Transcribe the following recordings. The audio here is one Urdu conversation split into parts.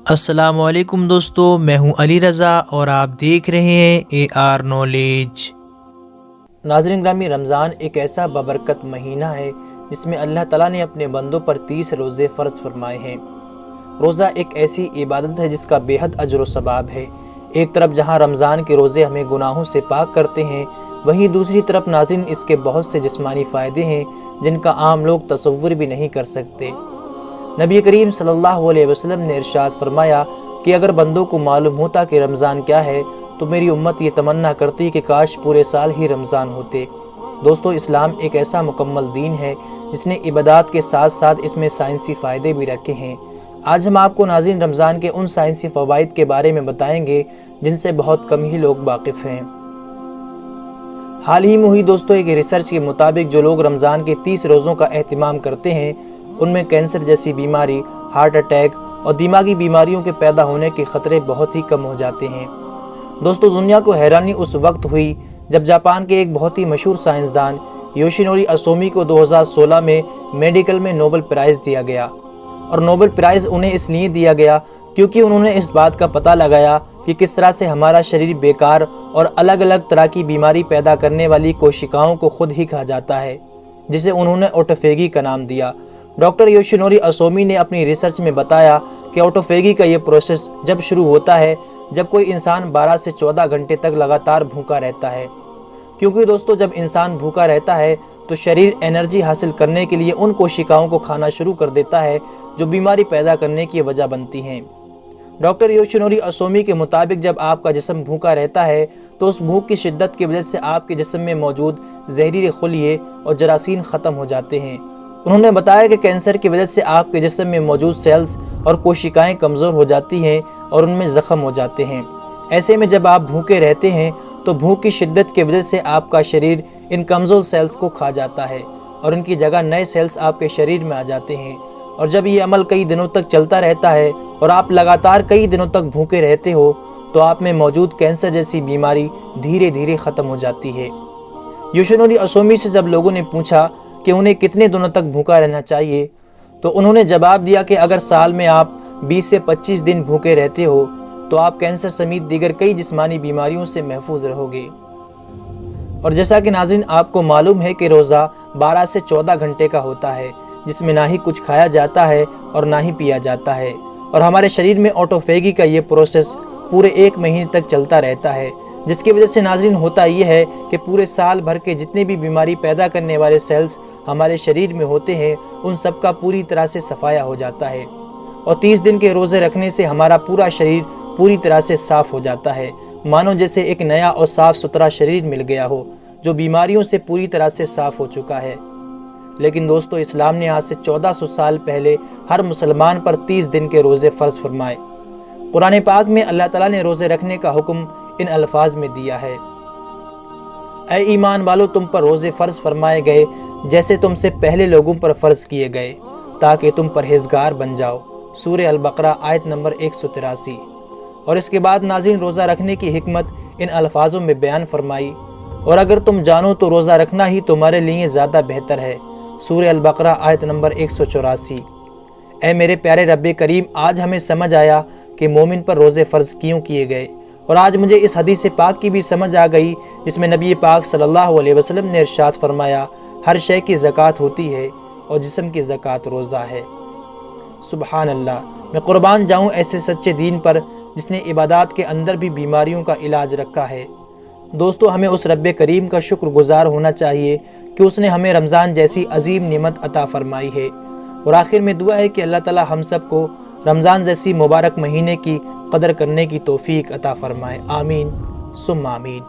السلام علیکم دوستو، میں ہوں علی رضا اور آپ دیکھ رہے ہیں اے آر نالج۔ ناظرین گرامی، رمضان ایک ایسا بابرکت مہینہ ہے جس میں اللہ تعالیٰ نے اپنے بندوں پر 30 روزے فرض فرمائے ہیں۔ روزہ ایک ایسی عبادت ہے جس کا بے حد اجر و ثواب ہے۔ ایک طرف جہاں رمضان کے روزے ہمیں گناہوں سے پاک کرتے ہیں، وہیں دوسری طرف ناظرین اس کے بہت سے جسمانی فائدے ہیں جن کا عام لوگ تصور بھی نہیں کر سکتے۔ نبی کریم صلی اللہ علیہ وسلم نے ارشاد فرمایا کہ اگر بندوں کو معلوم ہوتا کہ رمضان کیا ہے تو میری امت یہ تمنا کرتی کہ کاش پورے سال ہی رمضان ہوتے۔ دوستو، اسلام ایک ایسا مکمل دین ہے جس نے عبادات کے ساتھ ساتھ اس میں سائنسی فائدے بھی رکھے ہیں۔ آج ہم آپ کو ناظرین رمضان کے ان سائنسی فوائد کے بارے میں بتائیں گے جن سے بہت کم ہی لوگ واقف ہیں۔ حال ہی میں ہوئی دوستو ایک ریسرچ کے مطابق جو لوگ رمضان کے 30 روزوں کا اہتمام کرتے ہیں ان میں کینسر جیسی بیماری، ہارٹ اٹیک اور دماغی بیماریوں کے پیدا ہونے کے خطرے بہت ہی کم ہو جاتے ہیں۔ دوستو، دنیا کو حیرانی اس وقت ہوئی جب جاپان کے ایک بہت ہی مشہور سائنسدان یوشینوری اسومی کو 2016 میں میڈیکل میں نوبل پرائز دیا گیا، اور نوبل پرائز انہیں اس لیے دیا گیا کیونکہ انہوں نے اس بات کا پتہ لگایا کہ کس طرح سے ہمارا شریر بیکار اور الگ الگ طرح کی بیماری پیدا کرنے والی کوشکاؤں کو خود ہی کھا جاتا ہے، جسے انہوں نے آٹوفیگی کا نام دیا۔ ڈاکٹر یوشینوری اسومی نے اپنی ریسرچ میں بتایا کہ آٹوفیگی کا یہ پروسیس جب شروع ہوتا ہے جب کوئی انسان 12 سے 14 گھنٹے تک لگاتار بھوکا رہتا ہے، کیونکہ دوستو جب انسان بھوکا رہتا ہے تو شریر انرجی حاصل کرنے کے لیے ان کوشکاؤں کو کھانا شروع کر دیتا ہے جو بیماری پیدا کرنے کی وجہ بنتی ہیں۔ ڈاکٹر یوشینوری اسومی کے مطابق جب آپ کا جسم بھوکا رہتا ہے تو اس بھوک کی شدت کی وجہ سے آپ کے جسم میں موجود زہریلے خلیے اور جراثیم ختم ہو جاتے ہیں۔ انہوں نے بتایا کہ کینسر کی وجہ سے آپ کے جسم میں موجود سیلز اور کوشکائیں کمزور ہو جاتی ہیں اور ان میں زخم ہو جاتے ہیں۔ ایسے میں جب آپ بھوکے رہتے ہیں تو بھوک کی شدت کی وجہ سے آپ کا شریر ان کمزور سیلز کو کھا جاتا ہے اور ان کی جگہ نئے سیلز آپ کے شریر میں آ جاتے ہیں، اور جب یہ عمل کئی دنوں تک چلتا رہتا ہے اور آپ لگاتار کئی دنوں تک بھوکے رہتے ہو تو آپ میں موجود کینسر جیسی بیماری دھیرے دھیرے ختم ہو جاتی ہے۔ یوشینوری اسومی سے جب لوگوں نے پوچھا کہ انہیں کتنے دنوں تک بھوکا رہنا چاہیے تو انہوں نے جواب دیا کہ اگر سال میں آپ 20 سے 25 دن بھوکے رہتے ہو تو آپ کینسر سمیت دیگر کئی جسمانی بیماریوں سے محفوظ رہو گے۔ اور جیسا کہ ناظرین آپ کو معلوم ہے کہ روزہ 12 سے 14 گھنٹے کا ہوتا ہے جس میں نہ ہی کچھ کھایا جاتا ہے اور نہ ہی پیا جاتا ہے، اور ہمارے شریر میں آٹوفیگی کا یہ پروسیس پورے 1 مہینے تک چلتا رہتا ہے، جس کی وجہ سے ناظرین ہوتا یہ ہے کہ پورے سال بھر کے جتنے بھی بیماری پیدا کرنے والے سیلز ہمارے شریر میں ہوتے ہیں ان سب کا پوری طرح سے صفایا ہو جاتا ہے، اور 30 دن کے روزے رکھنے سے ہمارا پورا شریر پوری طرح سے صاف ہو جاتا ہے، مانو جیسے ایک نیا اور صاف ستھرا شریر مل گیا ہو جو بیماریوں سے پوری طرح سے صاف ہو چکا ہے۔ لیکن دوستو، اسلام نے آج سے 1400 سال پہلے ہر مسلمان پر 30 دن کے روزے فرض فرمائے۔ قرآن پاک میں اللہ تعالیٰ نے روزے رکھنے کا حکم ان الفاظ میں دیا ہے: اے ایمان والو، تم پر روزے فرض فرمائے گئے جیسے تم سے پہلے لوگوں پر فرض کیے گئے تاکہ تم پرہیزگار بن جاؤ۔ سورہ البقرہ آیت نمبر 183۔ اور اس کے بعد ناظرین روزہ رکھنے کی حکمت ان الفاظوں میں بیان فرمائی: اور اگر تم جانو تو روزہ رکھنا ہی تمہارے لیے زیادہ بہتر ہے۔ سورہ البقرہ آیت نمبر 184۔ اے میرے پیارے رب کریم، آج ہمیں سمجھ آیا کہ مومن پر روزے فرض کیوں کیے گئے، اور آج مجھے اس حدیث پاک کی بھی سمجھ آ گئی جس میں نبی پاک صلی اللہ علیہ وسلم نے ارشاد فرمایا: ہر شے کی زکوٰۃ ہوتی ہے اور جسم کی زکوٰۃ روزہ ہے۔ سبحان اللہ! میں قربان جاؤں ایسے سچے دین پر جس نے عبادات کے اندر بھی بیماریوں کا علاج رکھا ہے۔ دوستو، ہمیں اس رب کریم کا شکر گزار ہونا چاہیے کہ اس نے ہمیں رمضان جیسی عظیم نعمت عطا فرمائی ہے، اور آخر میں دعا ہے کہ اللہ تعالی ہم سب کو رمضان جیسی مبارک مہینے کی قدر کرنے کی توفیق عطا فرمائے۔ آمین ثم آمین۔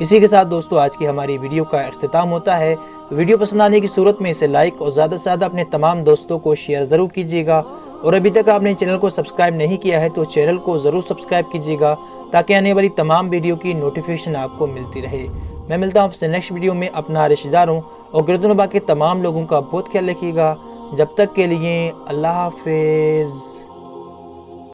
اسی کے ساتھ دوستو آج کی ہماری ویڈیو کا اختتام ہوتا ہے۔ ویڈیو پسند آنے کی صورت میں اسے لائک اور زیادہ سے زیادہ اپنے تمام دوستوں کو شیئر ضرور کیجیے گا، اور ابھی تک آپ نے چینل کو سبسکرائب نہیں کیا ہے تو چینل کو ضرور سبسکرائب کیجیے گا تاکہ آنے والی تمام ویڈیو کی نوٹیفیکیشن آپ کو ملتی رہے۔ میں ملتا ہوں آپ سے نیکسٹ ویڈیو میں۔ اپنا رشتہ داروں اور گرد و نواح کے تمام لوگوں کا بہت خیال رکھیے گا۔ جب تک کے لیے اللہ حافظ۔